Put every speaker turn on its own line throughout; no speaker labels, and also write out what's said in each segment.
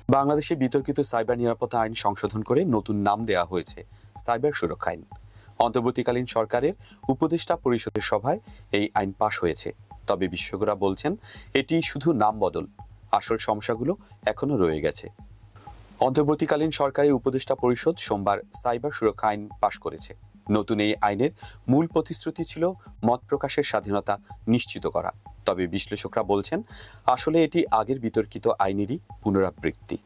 বাংলাদেশে বিতর্কিত সাইবার নিরাপত্তা আইন সংশোধন করে নতুন নাম দেওয়া হয়েছে সাইবার সুরক্ষা আইন। অন্তর্বর্তীকালীন সরকারের উপদেষ্টা পরিষদের সভায় এই আইন পাশ হয়েছে। তবে বিশেষজ্ঞরা বলছেন এটি শুধু নাম বদল, আসল সমস্যাগুলো এখনো রয়ে গেছে। অন্তর্বর্তীকালীন সরকারের উপদেষ্টা পরিষদ সোমবার সাইবার সুরক্ষা আইন পাশ করেছে। নতুন এই আইনের মূল প্রতিশ্রুতি ছিল মত প্রকাশের স্বাধীনতা নিশ্চিত করা। তবে বিশ্লেষকরা বলছেন আসলে এটি আগের বিতর্কিত আইনেরই পুনরাবৃত্তি।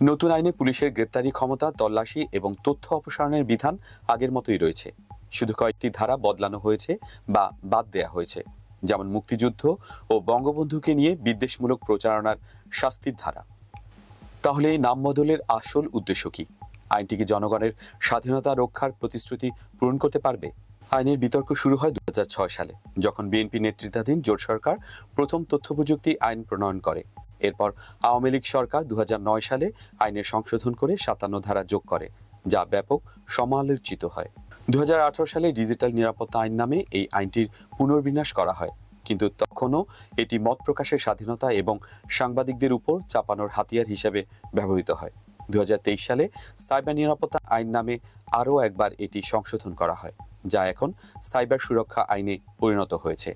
নতুন আইনে পুলিশের গ্রেপ্তারি ক্ষমতা, তল্লাশি এবং তথ্য অপসারণের বিধান আগের মতোই রয়েছে। শুধু কয়েকটি ধারা বদলানো হয়েছে বা বাদ দেয়া হয়েছে, যেমন মুক্তিযুদ্ধ ও বঙ্গবন্ধুকে নিয়ে বিদ্বেষমূলক প্রচারণার শাস্তির ধারা। তাহলে এই নাম বদলের আসল উদ্দেশ্য কি? আইনটি কি জনগণের স্বাধীনতা রক্ষার প্রতিশ্রুতি পূরণ করতে পারবে? আইনের বিতর্ক শুরু হয় 2006 সালে, যখন বিএনপি নেতৃত্বাধীন জোট সরকার প্রথম তথ্য প্রযুক্তি আইন প্রণয়ন করে। এরপর আওয়ামী লীগ সরকার 2009 সালে আইনের সংশোধন করে 57 ধারা যোগ করে, যা ব্যাপক সমালোচিত হয়। 2018 সালে ডিজিটাল নিরাপত্তা আইন নামে এই আইনটির পুনর্বিন্যাস করা হয়, কিন্তু তখনও এটি মত প্রকাশের স্বাধীনতা এবং সাংবাদিকদের উপর চাপানোর হাতিয়ার হিসেবে ব্যবহৃত হয়। 2023 সালে সাইবার নিরাপত্তা আইন নামে আরও একবার এটি সংশোধন করা হয়, যা এখন সাইবার সুরক্ষা আইনে পরিণত হয়েছে।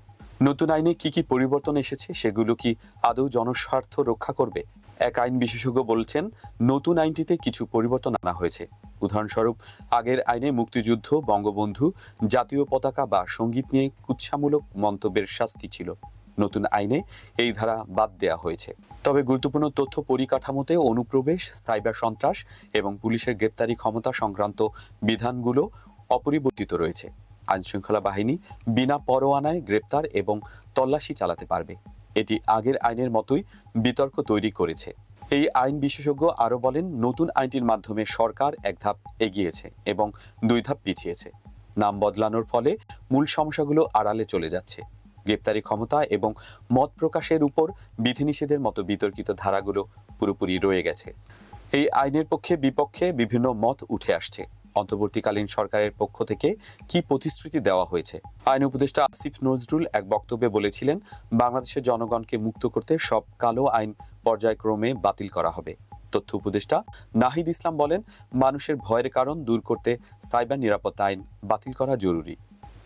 নতুন আইনে কি কি পরিবর্তন এসেছে, সেগুলো কি আদৌ জনস্বার্থ রক্ষা করবে? এক আইন বিশেষজ্ঞ বলছেন নতুন আইনটিতে কিছু পরিবর্তন আনা হয়েছে। উদাহরণস্বরূপ, আগের আইনে মুক্তিযুদ্ধ, বঙ্গবন্ধু, জাতীয় পতাকা বা সঙ্গীত নিয়ে কুৎসামূলক মন্তব্যের শাস্তি ছিল। নতুন আইনে এই ধারা বাদ দেওয়া হয়েছে। তবে গুরুত্বপূর্ণ তথ্য পরিকাঠামোতে অনুপ্রবেশ, সাইবার সন্ত্রাস এবং পুলিশের গ্রেপ্তারি ক্ষমতা সংক্রান্ত বিধানগুলো অপরিবর্তিত রয়েছে। আইনশৃঙ্খলা বাহিনী বিনা পরোয়ানায় গ্রেপ্তার এবং তল্লাশি চালাতে পারবে। এটি আগের আইনের মতোই বিতর্ক তৈরি করেছে। এই আইন বিশেষজ্ঞ আরও বলেন, নতুন আইনটির মাধ্যমে সরকার এক ধাপ এগিয়েছে এবং 2 ধাপ পিছিয়েছে। নাম বদলানোর ফলে মূল সমস্যাগুলো আড়ালে চলে যাচ্ছে। গ্রেপ্তারি ক্ষমতা এবং মত প্রকাশের উপর বিধিনিষেধের মতো বিতর্কিত ধারাগুলো পুরোপুরি রয়ে গেছে। এই আইনের পক্ষে বিপক্ষে বিভিন্ন মত উঠে আসছে। অন্তর্বর্তীকালীন সরকারের পক্ষ থেকে কি প্রতিশ্রুতি দেওয়া হয়েছে? আইন উপদেষ্টা আসিফ নজরুল এক বক্তব্যে বলেছিলেন, বাংলাদেশের জনগণকে মুক্ত করতে সব কালো আইন পর্যায়ক্রমে বাতিল করা হবে। তথ্য উপদেষ্টা নাহিদ ইসলাম বলেন, মানুষের ভয়ের কারণ দূর করতে সাইবার নিরাপত্তা আইন বাতিল করা জরুরি।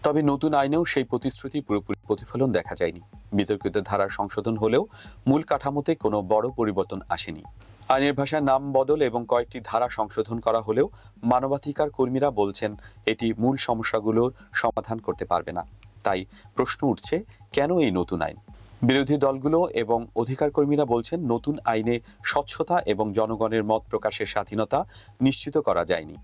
তবে নতুন আইনেও সেই প্রতিশ্রুতি পুরোপুরি প্রতিফলন দেখা যায়নি। বিতর্কিত ধারার সংশোধন হলেও মূল কাঠামোতে কোনো বড় পরিবর্তন আসেনি। আইনের ভাষায় নাম বদল এবং কয়েকটি ধারা সংশোধন করা হলেও মানবাধিকার কর্মীরা বলছেন এটি মূল সমস্যাগুলোর সমাধান করতে পারবে না। তাই প্রশ্ন উঠছে, কেন এই নতুন আইন? বিরোধী দলগুলো এবং অধিকার কর্মীরা বলছেন নতুন আইনে স্বচ্ছতা এবং জনগণের মত প্রকাশের স্বাধীনতা নিশ্চিত করা যায়নি।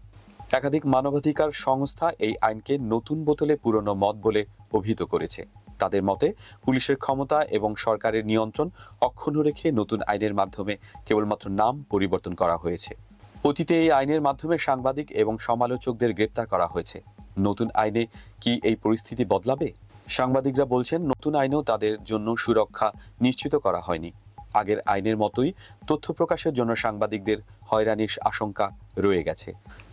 একাধিক মানবাধিকার সংস্থা এই আইনকে নতুন বোতলে পুরনো মত বলে অভিহিত করেছে। তাদের মতে, পুলিশের ক্ষমতা এবং সরকারের নিয়ন্ত্রণ অক্ষুণ্ণ রেখে নতুন আইনের মাধ্যমে কেবলমাত্র নাম পরিবর্তন করা হয়েছে। অতীতে এই আইনের মাধ্যমে সাংবাদিক এবং সমালোচকদের গ্রেপ্তার করা হয়েছে। নতুন আইনে কি এই পরিস্থিতি বদলাবে? সাংবাদিকরা বলছেন নতুন আইনেও তাদের জন্য সুরক্ষা নিশ্চিত করা হয়নি। আগের আইনের মতোই তথ্য প্রকাশের জন্য সাংবাদিকদের হয়রানির আশঙ্কা রয়ে গেছে।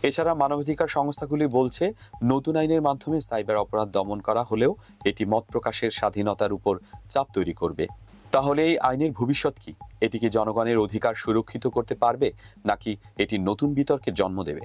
এছাড়া মানবাধিকার সংস্থাগুলি বলছে নতুন আইনের মাধ্যমে সাইবার অপরাধ দমন করা হলেও এটি মত প্রকাশের স্বাধীনতার উপর চাপ তৈরি করবে। তাহলে এই আইনের ভবিষ্যৎ কি? এটি কি জনগণের অধিকার সুরক্ষিত করতে পারবে, নাকি এটি নতুন বিতর্কের জন্ম দেবে?